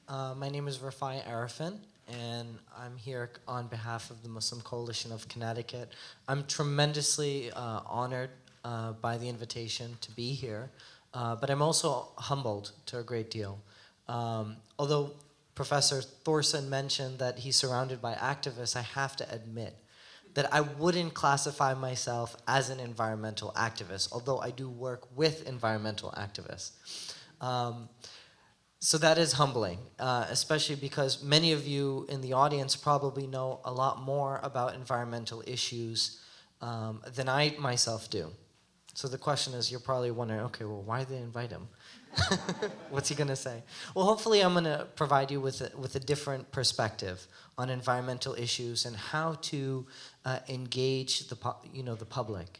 My name is Refai Arefin, and I'm here on behalf of the Muslim Coalition of Connecticut. I'm tremendously honored by the invitation to be here, but I'm also humbled to a great deal. Although Professor Thorson mentioned that he's surrounded by activists, I have to admit that I wouldn't classify myself as an environmental activist, although I do work with environmental activists. So that is humbling, especially because many of you in the audience probably know a lot more about environmental issues than I myself do. So the question is, you're probably wondering, okay, well, why did they invite him? What's he going to say? Well, hopefully I'm going to provide you with a different perspective on environmental issues and how to engage the public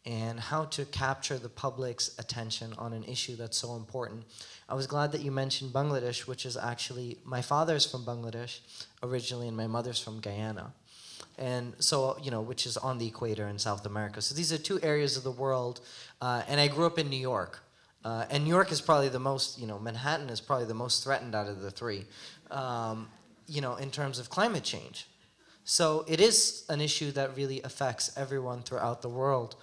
and how to capture the public's attention on an issue that's so important. I was glad that you mentioned Bangladesh, which is actually, my father's from Bangladesh originally and my mother's from Guyana. And so, which is on the equator in South America. So these are two areas of the world, and I grew up in New York. And New York is probably the most, Manhattan is probably the most threatened out of the three, in terms of climate change. So it is an issue that really affects everyone throughout the world,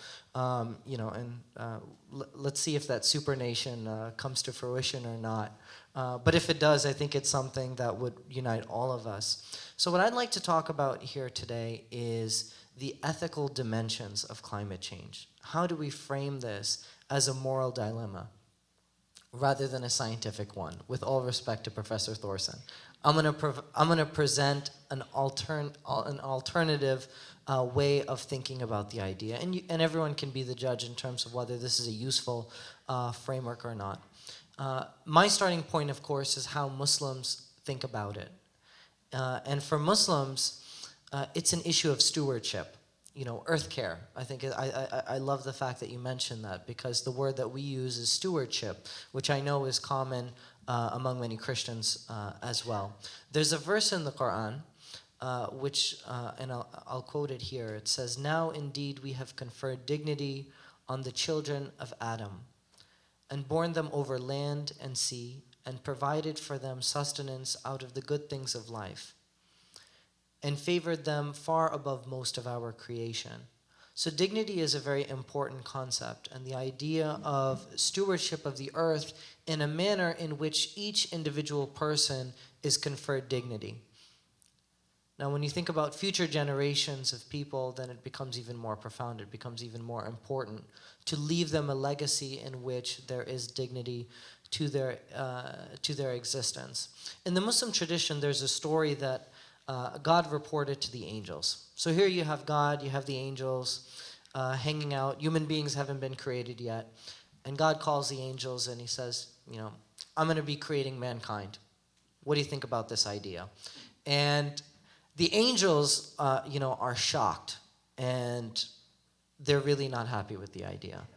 let's see if that supernation comes to fruition or not. But if it does, I think it's something that would unite all of us. So what I'd like to talk about here today is the ethical dimensions of climate change. How do we frame this as a moral dilemma rather than a scientific one, with all respect to Professor Thorson? I'm going to present an alternative way of thinking about the idea, and everyone can be the judge in terms of whether this is a useful framework or not. My starting point, of course, is how Muslims think about it. And for Muslims, it's an issue of stewardship. Earth care. I think I love the fact that you mentioned that, because the word that we use is stewardship, which I know is common among many Christians as well. There's a verse in the Quran, and I'll quote it here. It says, "Now indeed we have conferred dignity on the children of Adam, and borne them over land and sea, and provided for them sustenance out of the good things of life, and favored them far above most of our creation." So dignity is a very important concept, and the idea of stewardship of the earth in a manner in which each individual person is conferred dignity. Now, when you think about future generations of people, then it becomes even more profound. It becomes even more important to leave them a legacy in which there is dignity to their existence. In the Muslim tradition, there's a story that God reported to the angels. So here you have God, you have the angels hanging out. Human beings haven't been created yet. And God calls the angels and he says, I'm going to be creating mankind. What do you think about this idea? And the angels, are shocked, and they're really not happy with the idea.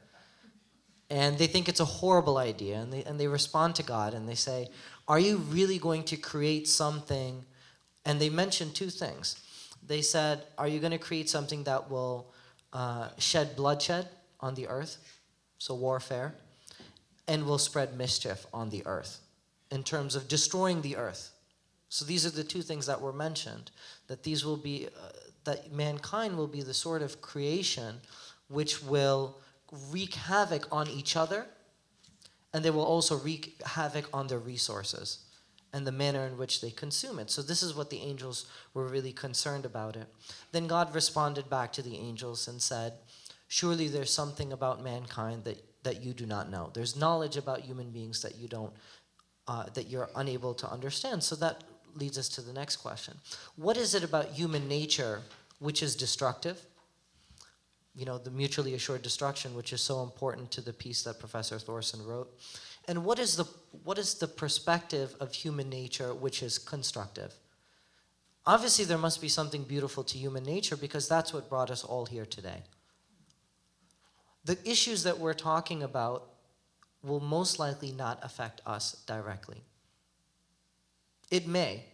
And they think it's a horrible idea, and they respond to God and they say, are you really going to create something? And they mentioned two things. They said, are you going to create something that will shed bloodshed on the earth, so warfare, and will spread mischief on the earth in terms of destroying the earth? So these are the two things that were mentioned, that these will be, that mankind will be the sort of creation which will wreak havoc on each other, and they will also wreak havoc on their resources and the manner in which they consume it. So this is what the angels were really concerned about it. Then God responded back to the angels and said, surely there's something about mankind that you do not know. There's knowledge about human beings that you don't, that you're unable to understand. So that leads us to the next question. What is it about human nature which is destructive? The mutually assured destruction, which is so important to the piece that Professor Thorson wrote. And what is the perspective of human nature which is constructive? Obviously, there must be something beautiful to human nature, because that's what brought us all here today. The issues that we're talking about will most likely not affect us directly. It may,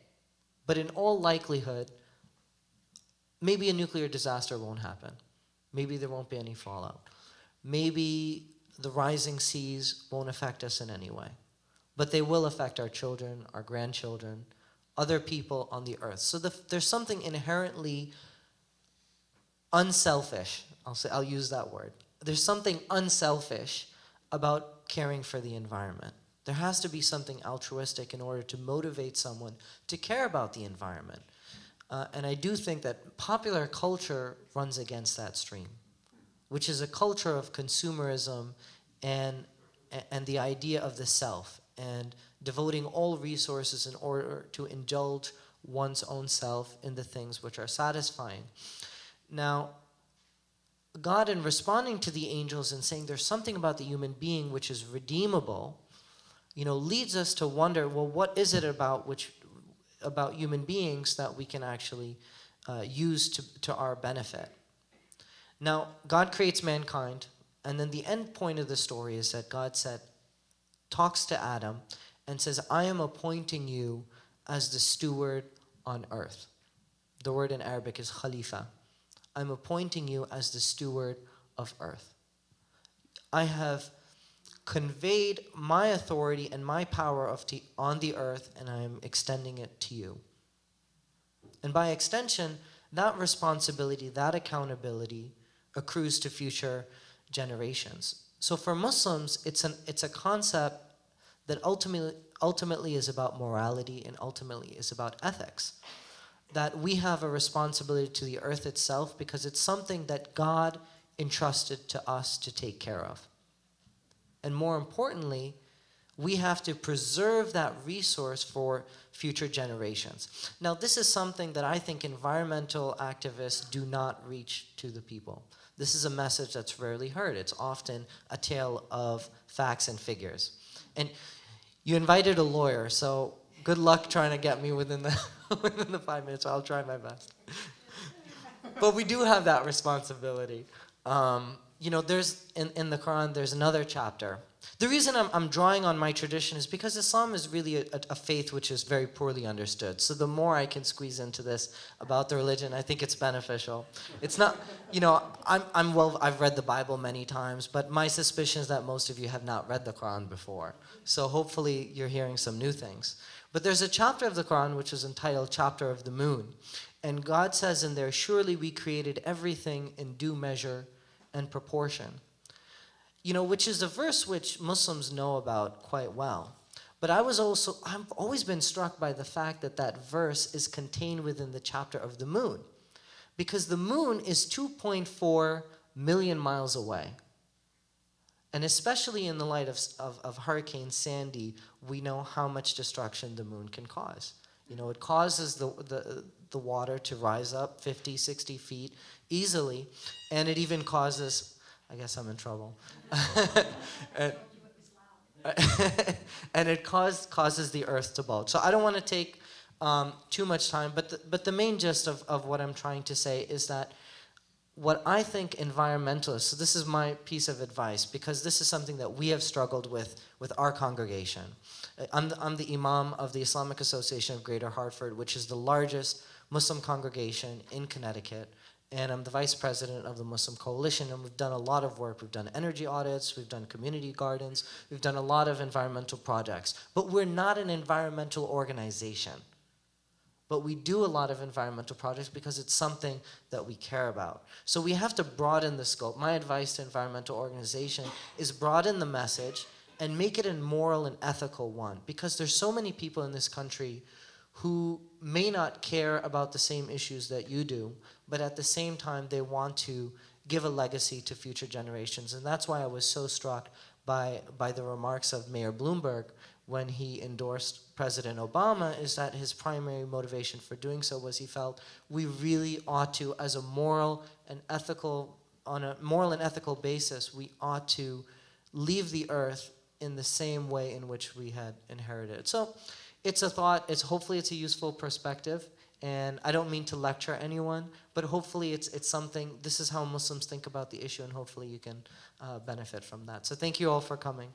but in all likelihood, maybe a nuclear disaster won't happen. Maybe there won't be any fallout. Maybe the rising seas won't affect us in any way. but they will affect our children, our grandchildren, other people on the earth. So there's something inherently unselfish, I'll use that word. There's something unselfish about caring for the environment. There has to be something altruistic in order to motivate someone to care about the environment. And I do think that popular culture runs against that stream, which is a culture of consumerism and the idea of the self, and devoting all resources in order to indulge one's own self in the things which are satisfying. Now, God, in responding to the angels and saying there's something about the human being which is redeemable, leads us to wonder, well, what is it about human beings that we can actually use to our benefit? Now, God creates mankind, and then the end point of the story is that God talks to Adam and says, I am appointing you as the steward on earth. The word in Arabic is khalifa. I'm appointing you as the steward of earth. I have conveyed my authority and my power on the earth, and I am extending it to you. And by extension, that responsibility, that accountability accrues to future generations. So for Muslims, it's a concept that ultimately is about morality and ultimately is about ethics. That we have a responsibility to the earth itself because it's something that God entrusted to us to take care of. And more importantly, we have to preserve that resource for future generations. Now, this is something that I think environmental activists do not reach to the people. This is a message that's rarely heard. It's often a tale of facts and figures. And you invited a lawyer, so good luck trying to get me within the 5 minutes. I'll try my best. But we do have that responsibility. There's in the Quran, there's another chapter. The reason I'm drawing on my tradition is because Islam is really a faith which is very poorly understood. So the more I can squeeze into this about the religion, I think it's beneficial. It's not, I've read the Bible many times, but my suspicion is that most of you have not read the Quran before. So hopefully you're hearing some new things. But there's a chapter of the Quran which is entitled Chapter of the Moon. And God says in there, surely we created everything in due measure and proportion. Which is a verse which Muslims know about quite well. But I've always been struck by the fact that verse is contained within the chapter of the moon. Because the moon is 2.4 million miles away. And especially in the light of Hurricane Sandy, we know how much destruction the moon can cause. It causes the water to rise up 50, 60 feet easily, and it even causes, I guess I'm in trouble, and it causes the earth to bulge. So I don't want to take too much time, but the main gist of what I'm trying to say is that what I think environmentalists, so this is my piece of advice, because this is something that we have struggled with our congregation. I'm the Imam of the Islamic Association of Greater Hartford, which is the largest Muslim congregation in Connecticut, and I'm the vice president of the Muslim Coalition, and we've done a lot of work. We've done energy audits, we've done community gardens, we've done a lot of environmental projects, but we're not an environmental organization. But we do a lot of environmental projects because it's something that we care about. So we have to broaden the scope. My advice to environmental organization is broaden the message and make it a moral and ethical one, because there's so many people in this country who may not care about the same issues that you do, but at the same time they want to give a legacy to future generations. And that's why I was so struck by the remarks of Mayor Bloomberg when he endorsed President Obama, is that his primary motivation for doing so was he felt we really ought to, as a moral and ethical basis, we ought to leave the earth in the same way in which we had inherited it. So it's a thought, hopefully it's a useful perspective, and I don't mean to lecture anyone, but hopefully it's something, this is how Muslims think about the issue, and hopefully you can benefit from that. So thank you all for coming.